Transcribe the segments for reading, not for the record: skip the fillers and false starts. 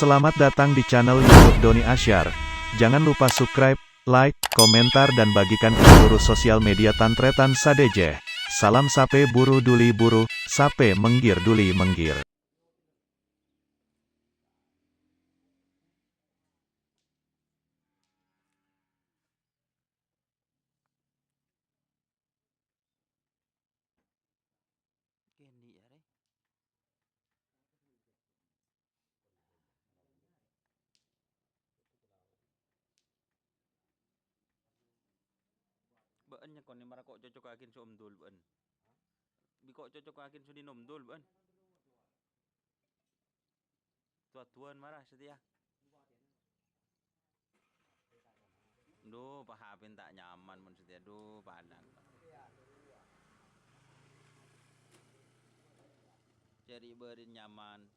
Selamat datang di channel YouTube Doni Asyar. Jangan lupa subscribe, like, komentar dan bagikan ke seluruh sosial media Tantretan Sadejeh. Salam sape buru duli buru, sape menggir duli menggir. Kendi ya re. Baan nya kon ni mara kok cocok akin so omdol baan. Bi kok cocok akin so dinomdol baan. Tuan marah setia. Do pahapin tak nyaman mun setia do padang. Cari berin nyaman.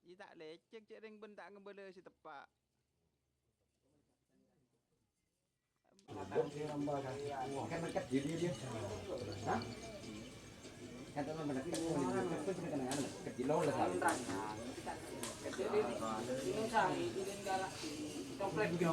Iya tak lecek cek ring ben tak ngebele si tepak. Kan dekat diri dia. Hah? Kan teman dekat itu pun kena kan kecil lah sabi. Kecil ini sari ini galak. Komplek gini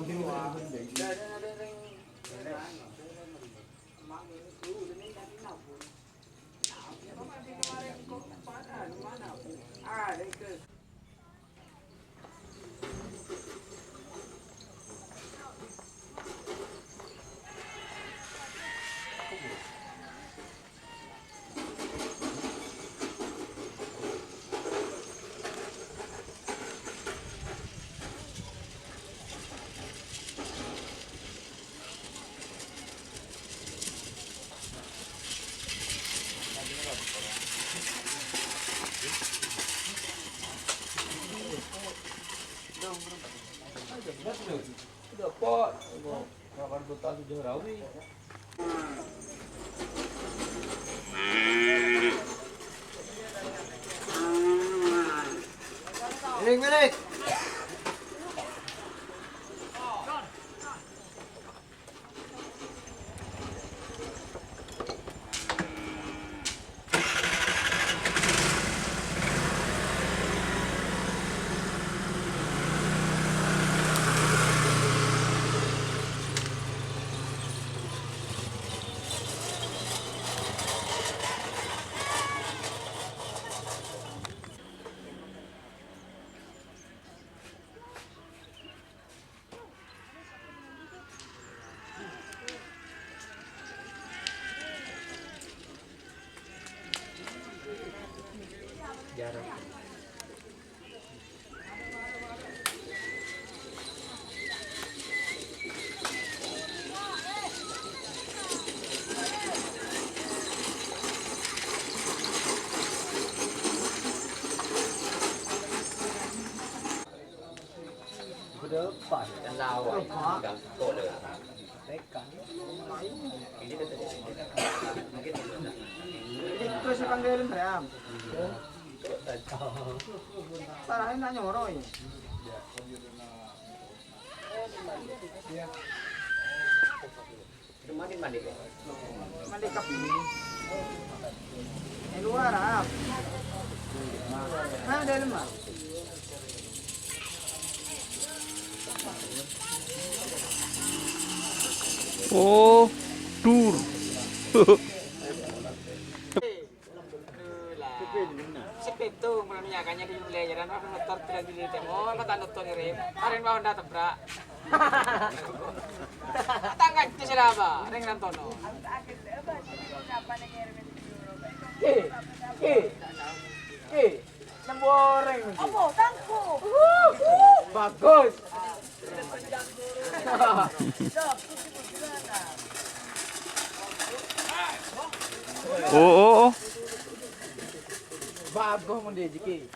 udah pot kawan total 7 rawi milik jarak depan dan lawan enggak kode tekan itu sih panggilin Bram parahin nak nyoroy mandi mandi mandi kapi di luar ah dalam mah Oh, dur. Sepitu menyakannya di wilayah dan apa motor tidak di demo kata nonton ngirim hari mau ndak tebrak tangga itu siapa ring nantono nemboreng apa tangku bagus Oh. bagus mendejiki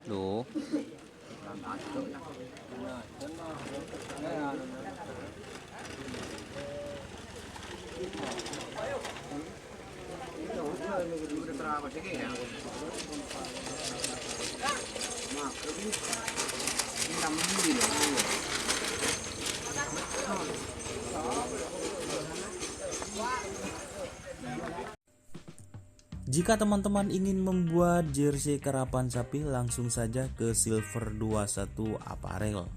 Loh, Jika teman-teman ingin membuat jersey karapan sapi, langsung saja ke Silver 21 Apparel.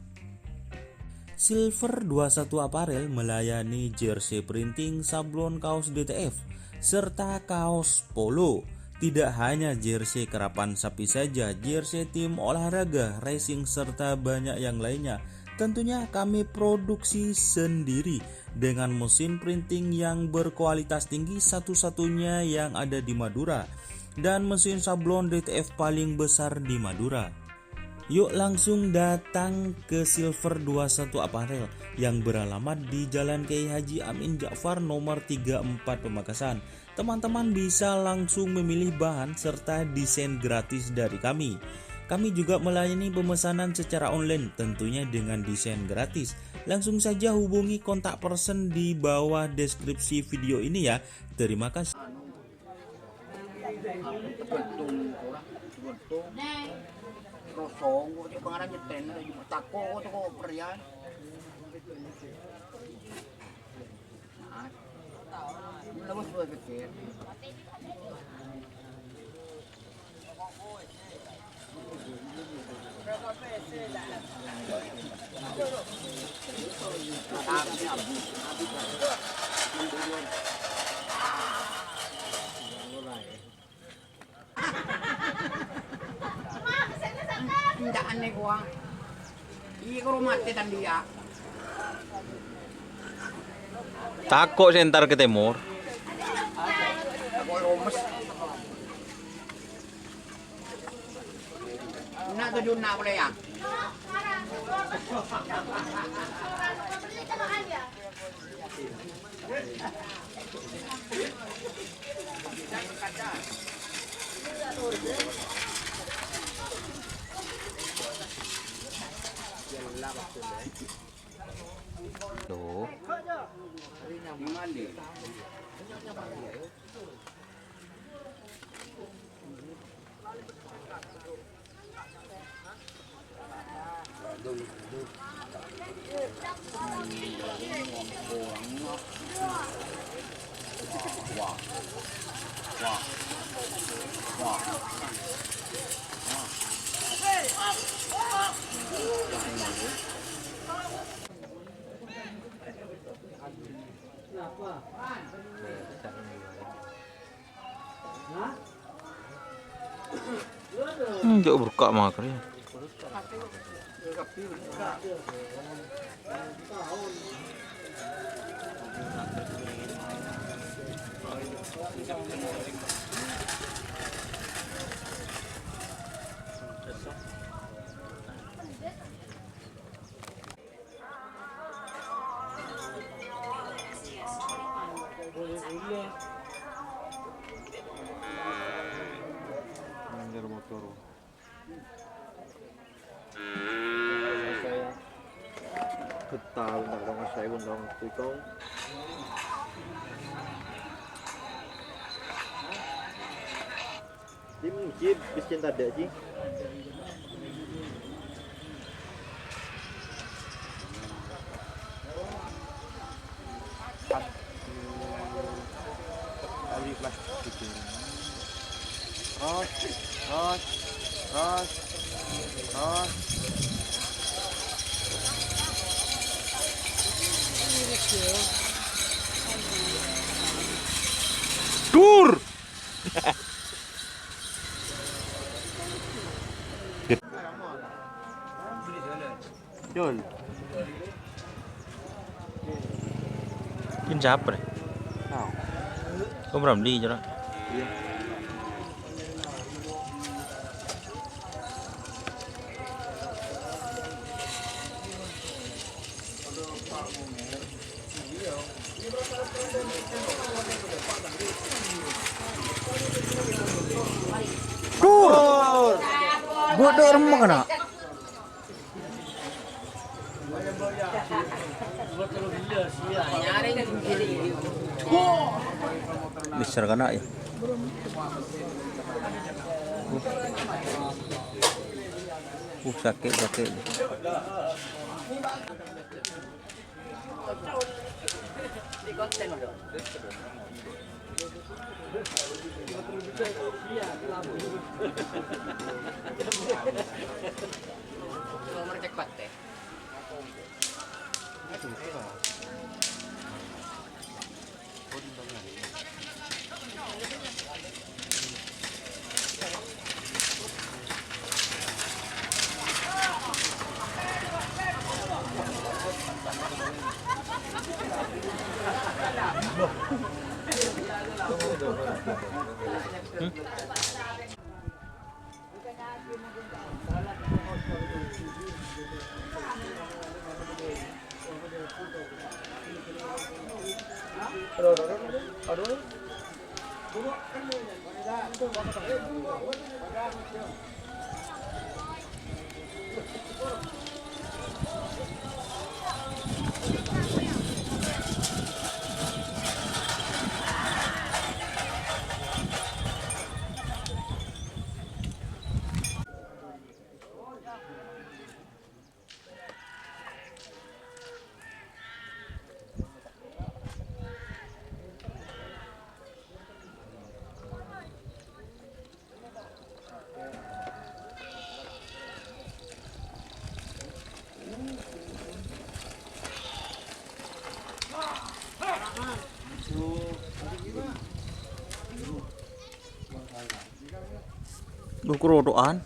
Silver 21 Apparel melayani jersey printing, sablon kaos DTF, serta kaos polo. Tidak hanya jersey karapan sapi saja, jersey tim olahraga, racing, serta banyak yang lainnya. Tentunya kami produksi sendiri dengan mesin printing yang berkualitas tinggi, satu-satunya yang ada di Madura, dan mesin sablon DTF paling besar di Madura. Yuk langsung datang ke Silver 21 Apparel yang beralamat di Jalan Kiai Haji Amin Ja'far nomor 34 Pamekasan. Teman-teman bisa langsung memilih bahan serta desain gratis dari kami. Kami juga melayani pemesanan secara online, tentunya dengan desain gratis. Langsung saja hubungi kontak person di bawah deskripsi video ini ya. Terima kasih. Tindakan nih gua. Iya kalau mati dan dia. takut saya ntar ke timur. Aku lomes. Nak tujuh nak boleh ya? Loh, jauh berkak makarnya. Anjir motor. Saya betah undang saya undang itu. Tim masjid bis cinta ada sih. Ali flash gitu. Ros. Dur. Jol. Ini siapa deh? Kau Ramli je lah. Bodoh remuk kena. Besar kena ya. Sakit sakit. Nomor cepat deh. Duh kerodokan.